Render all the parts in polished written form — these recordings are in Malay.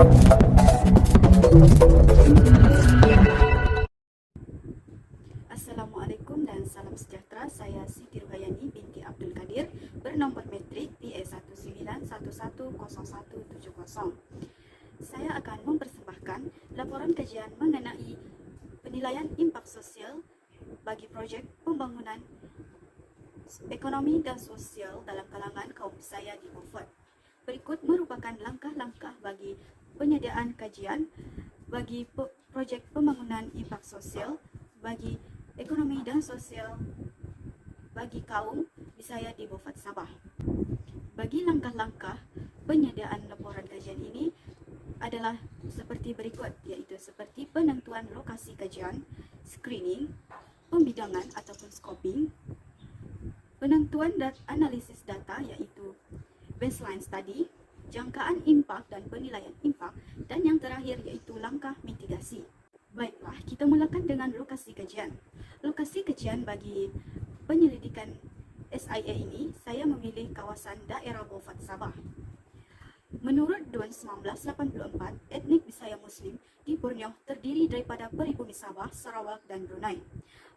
Assalamualaikum dan salam sejahtera. Saya Siti Ruhayani binti Abdul Qadir bernombor metrik PA1911010170. Saya akan mempersembahkan laporan kajian mengenai penilaian impak sosial bagi projek pembangunan ekonomi dan sosial dalam kalangan kaum Bisaya di Beaufort. Berikut merupakan langkah-langkah bagi penyediaan kajian bagi projek pembangunan impak sosial bagi ekonomi dan sosial bagi kaum Bisaya di Beaufort, Sabah. Bagi langkah-langkah penyediaan laporan kajian ini adalah seperti berikut, iaitu seperti penentuan lokasi kajian, screening, pembidangan ataupun scoping, penentuan dan analisis data iaitu baseline study, jangkaan impak dan penilaian impak, dan yang terakhir iaitu langkah mitigasi. Baiklah, kita mulakan dengan lokasi kajian. Lokasi kajian bagi penyelidikan SIA ini, saya memilih kawasan daerah Beaufort, Sabah. Menurut DUN 1984, etnik Bisaya Muslim di Borneo terdiri daripada peribumi Sabah, Sarawak dan Brunei.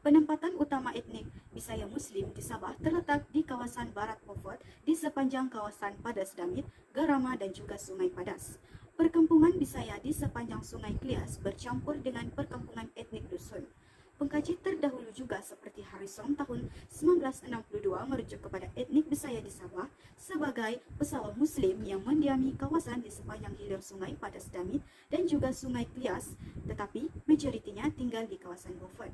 Penempatan utama etnik Bisaya Muslim di Sabah terletak di kawasan barat Beaufort di sepanjang kawasan Padas Damit, Garama dan juga Sungai Padas. Perkampungan Bisaya di sepanjang Sungai Klias bercampur dengan perkampungan etnik Dusun. Pengkaji terdahulu juga seperti Harrison tahun 1962 merujuk kepada etnik Bisaya di Sabah sebagai pesawat Muslim yang mendiami kawasan di sepanjang hilir Sungai Padas Damit dan juga Sungai Klias, tetapi majoritinya tinggal di kawasan Beaufort.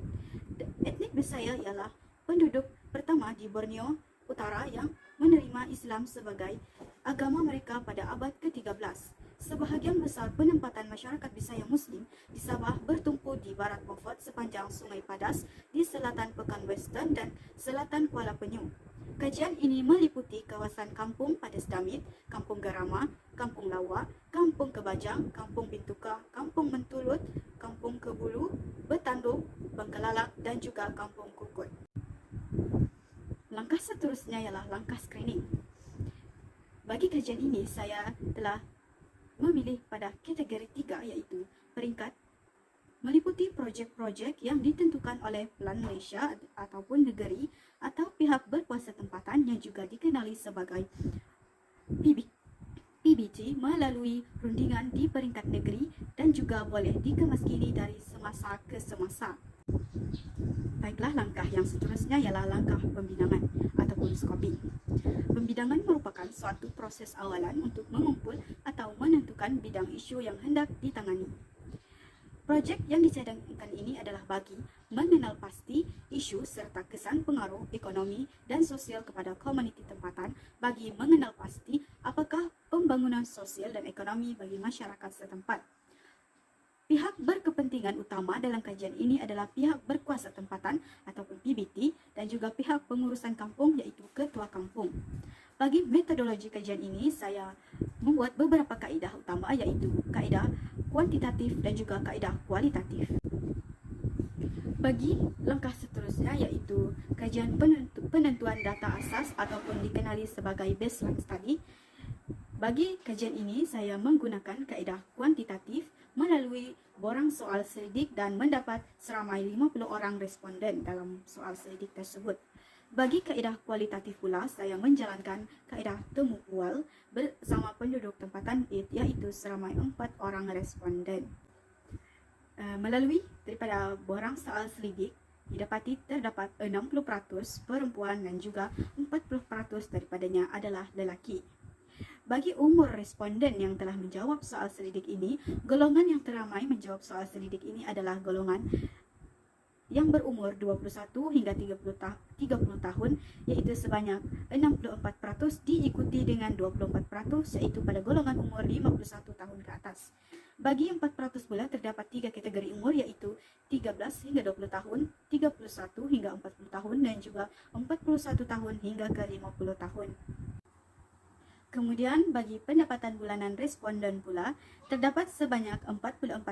Etnik Bisaya ialah penduduk pertama di Borneo Utara yang menerima Islam sebagai agama mereka pada abad ke-13. Sebahagian besar penempatan masyarakat Bisaya Muslim di Sabah bertumpu di barat Beaufort sepanjang Sungai Padas, di selatan Pekan Western dan selatan Kuala Penyu. Kajian ini meliputi kawasan Kampung Padas Damit, Kampung Garama, Kampung Lawa, Kampung Kebajang, Kampung Bintuka, Kampung Mentulut, Kampung Kebulu, Betanduk, Bangkalalak dan juga Kampung Kukut. Langkah seterusnya ialah langkah screening. Bagi kajian ini, saya telah memilih pada kategori 3 iaitu peringkat, meliputi projek-projek yang ditentukan oleh Pelan Malaysia ataupun negeri atau pihak berkuasa tempatan yang juga dikenali sebagai PBT melalui rundingan di peringkat negeri dan juga boleh dikemaskini dari semasa ke semasa. Baiklah, langkah yang seterusnya ialah langkah pembidangan ataupun scoping. Pembidangan merupakan suatu proses awalan untuk mengumpul atau menentukan bidang isu yang hendak ditangani. Projek yang dicadangkan ini adalah bagi mengenal pasti isu serta kesan pengaruh ekonomi dan sosial kepada komuniti tempatan, bagi mengenal pasti apakah pembangunan sosial dan ekonomi bagi masyarakat setempat. Pihak berkepentingan utama dalam kajian ini adalah pihak berkuasa tempatan ataupun PBT dan juga pihak pengurusan kampung iaitu ketua kampung. Bagi metodologi kajian ini, saya membuat beberapa kaedah utama iaitu kaedah kuantitatif dan juga kaedah kualitatif. Bagi langkah seterusnya iaitu kajian penentuan data asas ataupun dikenali sebagai baseline study. Bagi kajian ini, saya menggunakan kaedah kuantitatif melalui borang soal selidik dan mendapat seramai 50 orang responden dalam soal selidik tersebut. Bagi kaedah kualitatif pula, saya menjalankan kaedah temu pual bersama penduduk tempatan iaitu seramai 4 orang responden. Melalui daripada borang soal selidik, didapati terdapat 60% perempuan dan juga 40% daripadanya adalah lelaki. Bagi umur responden yang telah menjawab soal selidik ini, golongan yang teramai menjawab soal selidik ini adalah golongan yang berumur 21 hingga 30 tahun, iaitu sebanyak 64%, diikuti dengan 24% iaitu pada golongan umur 51 tahun ke atas. Bagi 4% pula terdapat 3 kategori umur iaitu 13 hingga 20 tahun, 31 hingga 40 tahun dan juga 41 tahun hingga ke 50 tahun. Kemudian bagi pendapatan bulanan responden pula, terdapat sebanyak 44%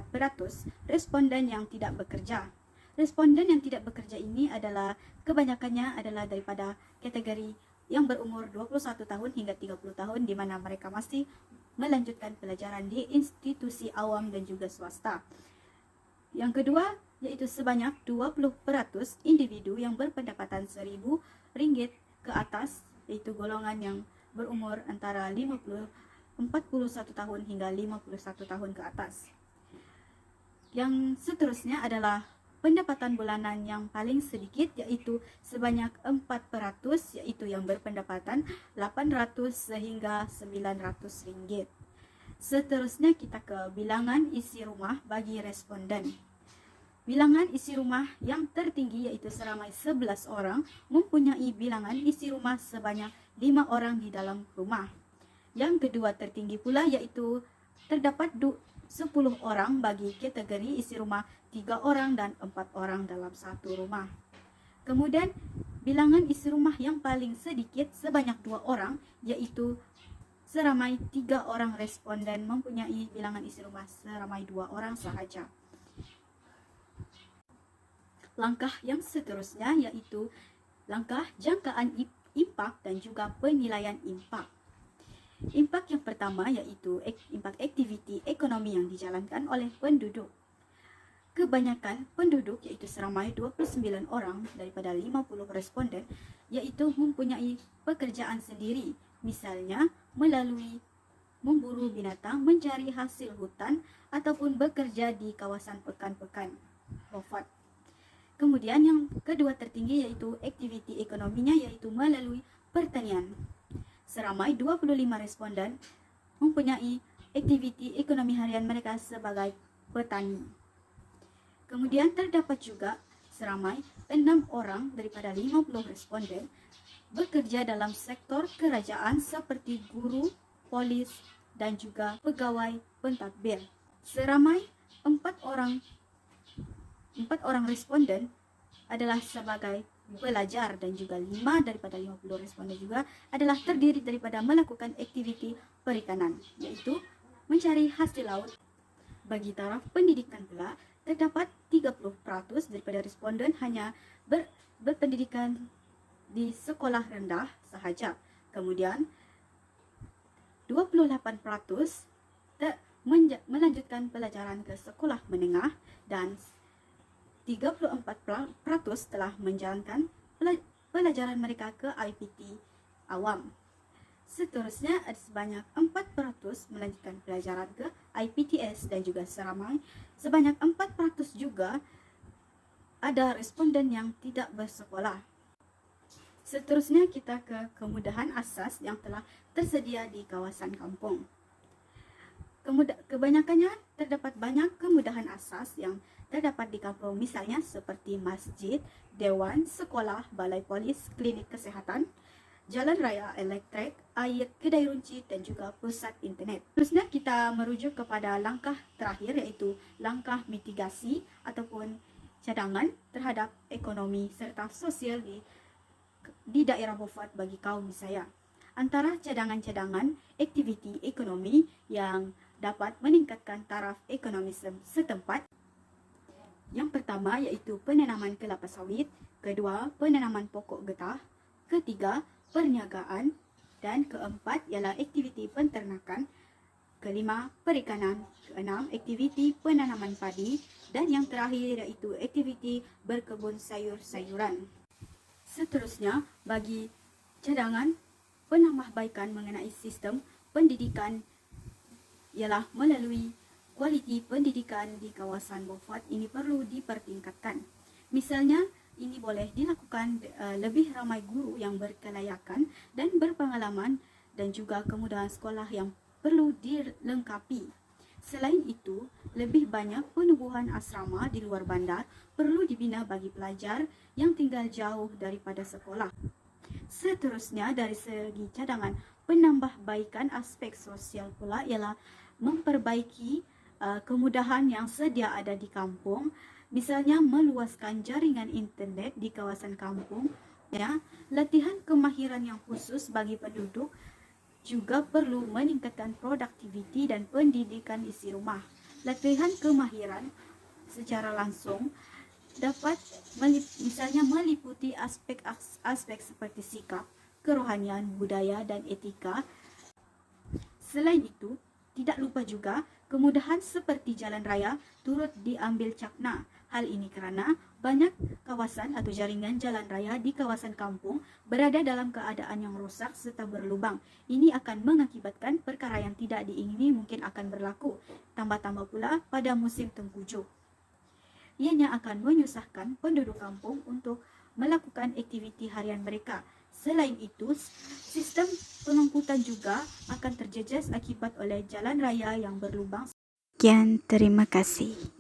responden yang tidak bekerja. Responden yang tidak bekerja ini adalah kebanyakannya adalah daripada kategori yang berumur 21 tahun hingga 30 tahun di mana mereka masih melanjutkan pelajaran di institusi awam dan juga swasta. Yang kedua, yaitu sebanyak 20% individu yang berpendapatan Rp1.000 ke atas, yaitu golongan yang berumur antara 41 tahun hingga 51 tahun ke atas. Yang seterusnya adalah pendapatan bulanan yang paling sedikit, yaitu sebanyak 4%, yaitu yang berpendapatan Rp800 sehingga Rp900. Seterusnya kita ke bilangan isi rumah bagi responden. Bilangan isi rumah yang tertinggi yaitu seramai 11 orang mempunyai bilangan isi rumah sebanyak 5 orang di dalam rumah. Yang kedua tertinggi pula yaitu terdapat 10 orang bagi kategori isi rumah 3 orang dan 4 orang dalam satu rumah. Kemudian bilangan isi rumah yang paling sedikit sebanyak 2 orang yaitu seramai 3 orang responden mempunyai bilangan isi rumah seramai 2 orang sahaja. Langkah yang seterusnya yaitu langkah jangkaan impak dan juga penilaian impak. Impak yang pertama yaitu impak aktiviti ekonomi yang dijalankan oleh penduduk. Kebanyakan penduduk yaitu seramai 29 orang daripada 50 responden yaitu mempunyai pekerjaan sendiri, misalnya melalui memburu binatang, mencari hasil hutan ataupun bekerja di kawasan pekan-pekan wafat. Kemudian yang kedua tertinggi yaitu aktiviti ekonominya yaitu melalui pertanian. Seramai 25 responden mempunyai aktiviti ekonomi harian mereka sebagai petani. Kemudian terdapat juga seramai 6 orang daripada 50 responden bekerja dalam sektor kerajaan seperti guru, polis dan juga pegawai pentadbir. Seramai 4 orang responden adalah sebagai pelajar dan juga 5 daripada 50 responden juga adalah terdiri daripada melakukan aktiviti perikanan, yaitu mencari hasil laut. Bagi taraf pendidikan pula, terdapat 30% daripada responden hanya berpendidikan di sekolah rendah sahaja. Kemudian 28% melanjutkan pelajaran ke sekolah menengah dan 34% telah menjalankan pelajaran mereka ke IPT awam. Seterusnya ada sebanyak 4% melanjutkan pelajaran ke IPTS dan juga sebanyak 4% juga ada responden yang tidak bersekolah. Seterusnya kita ke kemudahan asas yang telah tersedia di kawasan kampung. Kebanyakannya terdapat banyak kemudahan asas yang terdapat di kampung, misalnya seperti masjid, dewan, sekolah, balai polis, klinik kesehatan, jalan raya, elektrik, air, kedai runci dan juga pusat internet. Terusnya kita merujuk kepada langkah terakhir yaitu langkah mitigasi ataupun cadangan terhadap ekonomi serta sosial di daerah wafat bagi kaum Bisaya. Antara cadangan-cadangan aktiviti ekonomi yang dapat meningkatkan taraf ekonomi setempat. Yang pertama yaitu penanaman kelapa sawit, kedua penanaman pokok getah, ketiga perniagaan dan keempat ialah aktiviti penternakan, kelima perikanan, keenam aktiviti penanaman padi dan yang terakhir iaitu aktiviti berkebun sayur-sayuran. Seterusnya bagi cadangan penambahbaikan mengenai sistem pendidikan ialah melalui kualiti pendidikan di kawasan wafat ini perlu dipertingkatkan. Misalnya, ini boleh dilakukan lebih ramai guru yang berkelayakan dan berpengalaman dan juga kemudahan sekolah yang perlu dilengkapi. Selain itu, lebih banyak penubuhan asrama di luar bandar perlu dibina bagi pelajar yang tinggal jauh daripada sekolah. Seterusnya, dari segi cadangan penambahbaikan aspek sosial pula ialah memperbaiki kemudahan yang sedia ada di kampung, misalnya meluaskan jaringan internet di kawasan kampung, ya, latihan kemahiran yang khusus bagi penduduk juga perlu meningkatkan produktiviti dan pendidikan isi rumah. Latihan kemahiran secara langsung dapat misalnya meliputi aspek seperti sikap, kerohanian, budaya dan etika. Selain itu, tidak lupa juga kemudahan seperti jalan raya turut diambil cakna. Hal ini kerana banyak kawasan atau jaringan jalan raya di kawasan kampung berada dalam keadaan yang rosak serta berlubang. Ini akan mengakibatkan perkara yang tidak diingini mungkin akan berlaku. Tambah-tambah pula pada musim tengkujuh. Ianya akan menyusahkan penduduk kampung untuk melakukan aktiviti harian mereka. Selain itu, sistem pengangkutan juga akan terjejas akibat oleh jalan raya yang berlubang. Sekian, terima kasih.